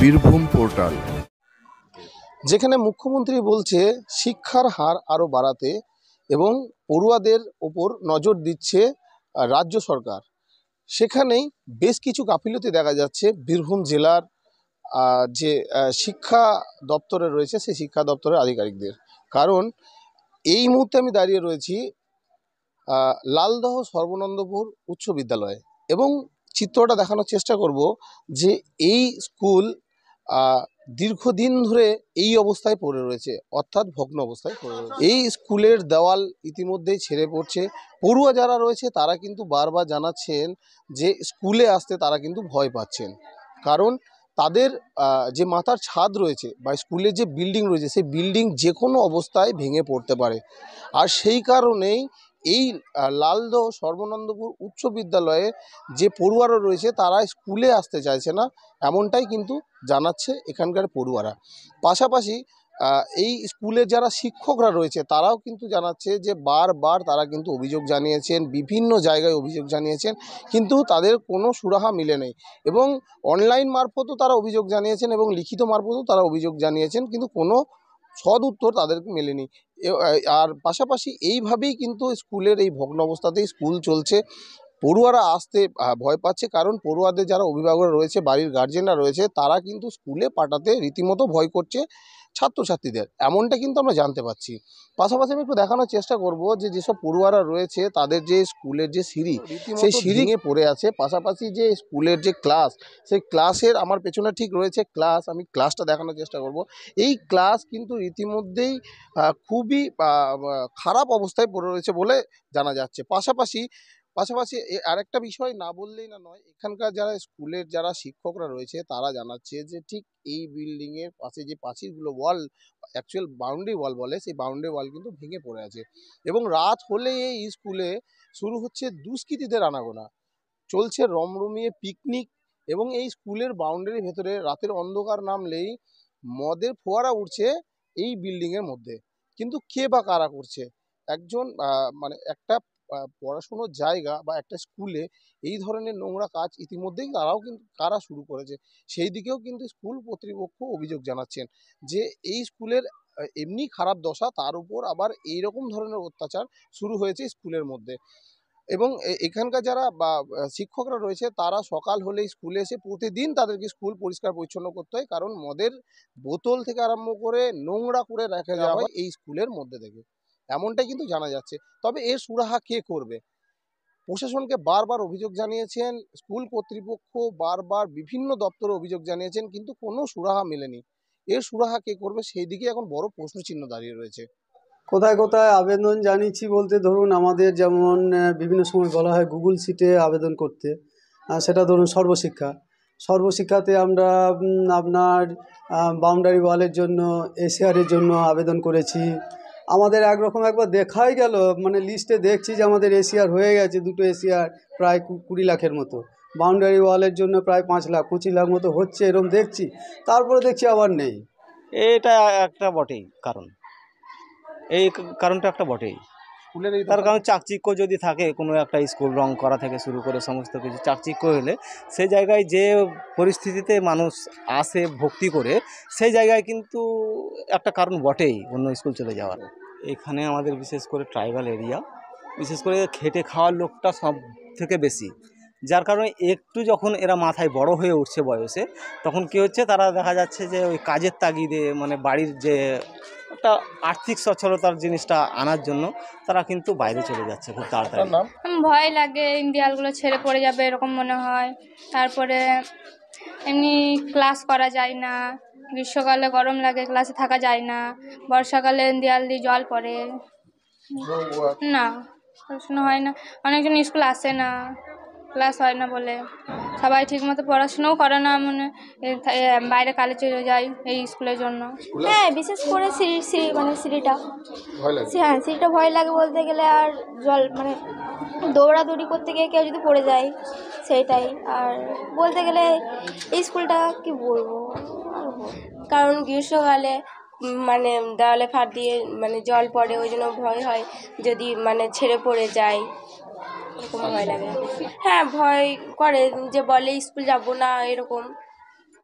Birbhum portal, যেখানে মুখ্যমন্ত্রী বলছে শিক্ষার হার আরও বাড়াতে এবং পড়ুয়াদের ওপর নজর দিচ্ছে রাজ্য সরকার, সেখানেই বেশ কিছু গাফিলতি দেখা যাচ্ছে বীরভূম জেলার যে শিক্ষা দপ্তরে রয়েছে সেই শিক্ষা দপ্তরের আধিকারিকদের। কারণ এই মুহূর্তে আমি দাঁড়িয়ে রয়েছি লালদহ সর্বনন্দপুর উচ্চ বিদ্যালয়ে এবং চিত্রটা দেখানোর চেষ্টা করব যে এই স্কুল দীর্ঘদিন ধরে এই অবস্থায় পড়ে রয়েছে, অর্থাৎ ভগ্ন অবস্থায় পড়ে রয়েছে। এই স্কুলের দেওয়াল ইতিমধ্যেই ছেড়ে পড়ছে। পড়ুয়া যারা রয়েছে তারা কিন্তু বারবার জানাচ্ছেন যে স্কুলে আসতে তারা কিন্তু ভয় পাচ্ছেন, কারণ তাদের যে মাথার ছাদ রয়েছে বা স্কুলের যে বিল্ডিং রয়েছে সেই বিল্ডিং যে কোনো অবস্থায় ভেঙে পড়তে পারে। আর সেই কারণেই এই লালদহ সর্বনন্দপুর উচ্চ বিদ্যালয়ে যে পড়ুয়ারা রয়েছে তারা স্কুলে আসতে চাইছে না, এমনটাই কিন্তু জানাচ্ছে এখানকার পড়ুয়ারা। পাশাপাশি এই স্কুলের যারা শিক্ষকরা রয়েছে তারাও কিন্তু জানাচ্ছে যে বারবার তারা কিন্তু অভিযোগ জানিয়েছেন, বিভিন্ন জায়গায় অভিযোগ জানিয়েছেন, কিন্তু তাদের কোনো সুরাহা মিলে নেই। এবং অনলাইন মারফতও তারা অভিযোগ জানিয়েছেন এবং লিখিত মারফতও তারা অভিযোগ জানিয়েছেন, কিন্তু কোনো সদ উত্তর তাদেরকে মেলেনি। আর পাশাপাশি এইভাবেই কিন্তু স্কুলের এই ভগ্ন অবস্থাতেই স্কুল চলছে। পড়ুয়ারা আসতে ভয় পাচ্ছে, কারণ পড়ুয়াদের যারা অভিভাবকরা রয়েছে, বাড়ির গার্জেনরা রয়েছে, তারা কিন্তু স্কুলে পাঠাতে রীতিমতো ভয় করছে ছাত্রছাত্রীদের, এমনটা কিন্তু আমরা জানতে পাচ্ছি। পাশাপাশি আমি একটু দেখানোর চেষ্টা করব যে যেসব পড়ুয়ারা রয়েছে তাদের যে স্কুলের যে সিঁড়ি, সেই সিঁড়ি ভেঙে পড়ে আছে। পাশাপাশি যে স্কুলের যে ক্লাস, সেই ক্লাসের আমার পেছনে ঠিক রয়েছে ক্লাস, আমি ক্লাসটা দেখানোর চেষ্টা করব। এই ক্লাস কিন্তু রীতিমধ্যেই খুবই খারাপ অবস্থায় পড়ে রয়েছে বলে জানা যাচ্ছে। পাশাপাশি আরেকটা বিষয় না বললেই না নয়, এখানকার যারা স্কুলের যারা শিক্ষকরা রয়েছে তারা জানাচ্ছে যে ঠিক এই বিল্ডিংয়ের পাশে যে প্রাচীরগুলো, ওয়াল, অ্যাকচুয়াল বাউন্ডারি ওয়াল বলে, সেই বাউন্ডারি ওয়াল কিন্তু ভেঙে পড়ে আছে। এবং রাত হলেই এই স্কুলে শুরু হচ্ছে দুষ্কৃতীদের আনাগোনা, চলছে রমরমিয়ে পিকনিক। এবং এই স্কুলের বাউন্ডারির ভেতরে রাতের অন্ধকার নামলেই মদের ফোয়ারা উঠছে এই বিল্ডিংয়ের মধ্যে। কিন্তু কে বা কারা করছে? একজন মানে একটা পড়াশুনোর জায়গা বা একটা স্কুলে এই ধরনের নোংরা কাজ ইতিমধ্যেই তারাও কিন্তু কারা শুরু করেছে, সেই দিকেও কিন্তু স্কুল কর্তৃপক্ষ অভিযোগ জানাচ্ছেন যে এই স্কুলের এমনি খারাপ দশা, তার উপর আবার এই রকম ধরনের অত্যাচার শুরু হয়েছে স্কুলের মধ্যে। এবং এখানকার যারা শিক্ষকরা রয়েছে তারা সকাল হলেই স্কুলে এসে প্রতিদিন তাদেরকে স্কুল পরিষ্কার পরিচ্ছন্ন করতে হয়, কারণ মদের বোতল থেকে আরম্ভ করে নোংরা করে রেখে যাওয়া হয় এই স্কুলের মধ্যে থেকে, এমনটাই কিন্তু জানা যাচ্ছে। তবে এর সুরাহা কে করবে? প্রশাসনকে বারবার অভিযোগ জানিয়েছেন স্কুল কর্তৃপক্ষ, বারবার বিভিন্ন দপ্তরে অভিযোগ জানিয়েছেন, কিন্তু কোনো সুরাহা মেলেনি। এর সুরাহা কে করবে সেই দিকে এখন বড় প্রশ্নচিহ্ন দাঁড়িয়ে রয়েছে। কোথায় কোথায় আবেদন জানিয়েছি বলতে, ধরুন আমাদের যেমন বিভিন্ন সময় বলা হয় গুগল শিটে আবেদন করতে, সেটা ধরুন সর্বশিক্ষাতে আমরা আপনার বাউন্ডারি ওয়ালের জন্য, এসিআরের জন্য আবেদন করেছি। আমাদের একরকম একবার দেখাই গেল, মানে লিস্টে দেখছি যে আমাদের এসিআর হয়ে গেছে, 2টো এসিআর প্রায় 20 লাখের মতো, বাউন্ডারি ওয়ালের জন্য প্রায় 5 লাখ 25 লাখ মতো হচ্ছে, এরকম দেখছি। তারপরে দেখছি আবার নেই। এটা একটা বটেই কারণ, এই কারণটা একটা বটেই। তার কারণ চাকচিক্য যদি থাকে, কোনো একটা স্কুল রং করা থেকে শুরু করে সমস্ত কিছু চাকচিক্য হলে সেই জায়গায় যে পরিস্থিতিতে মানুষ আসে ভক্তি করে, সেই জায়গায় কিন্তু একটা কারণ বটেই অন্য স্কুল চলে যাওয়ার। এখানে আমাদের বিশেষ করে ট্রাইবাল এরিয়া, বিশেষ করে খেটে খাওয়ার লোকটা সব থেকে বেশি, যার কারণে একটু যখন এরা মাথায় বড় হয়ে উঠছে বয়সে, তখন কী হচ্ছে, তারা দেখা যাচ্ছে যে ওই কাজের তাগিদে, মানে বাড়ির যে একটা আর্থিক সচ্ছলতার জিনিসটা আনার জন্য তারা কিন্তু বাইরে চলে যাচ্ছে খুব তাড়াতাড়ি। ভয় লাগে দেয়ালগুলো ছেড়ে পড়ে যাবে এরকম মনে হয়। তারপরে এমনি ক্লাস করা যায় না, গ্রীষ্মকালে গরম লাগে, ক্লাসে থাকা যায় না, বর্ষাকালে দেয়াল দিয়ে জল পড়ে, না পড়াশুনো হয় না, অনেকজন স্কুল আসে না, ক্লাস হয় না বলে, সবাই ঠিকমতো পড়াশুনোও করে না, মানে বাইরে কালে চলে যায় এই স্কুলের জন্য। হ্যাঁ, বিশেষ করে সিঁড়িটা, হ্যাঁ সিঁড়িটা ভয় লাগে বলতে গেলে। আর জল মানে দৌড়াদৌড়ি করতে গিয়ে কেউ যদি পড়ে যায় সেইটাই। আর বলতে গেলে এই স্কুলটা কি বলবো, কারণ গ্রীষ্মকালে মানে দেওয়ালে ফাট দিয়ে মানে জল পড়ে, ওই জন্য ভয় হয় যদি মানে ছেড়ে পড়ে যায়, এরকম ভয় লাগে। হ্যাঁ, ভয় করে যে বলে স্কুল যাব না এরকম,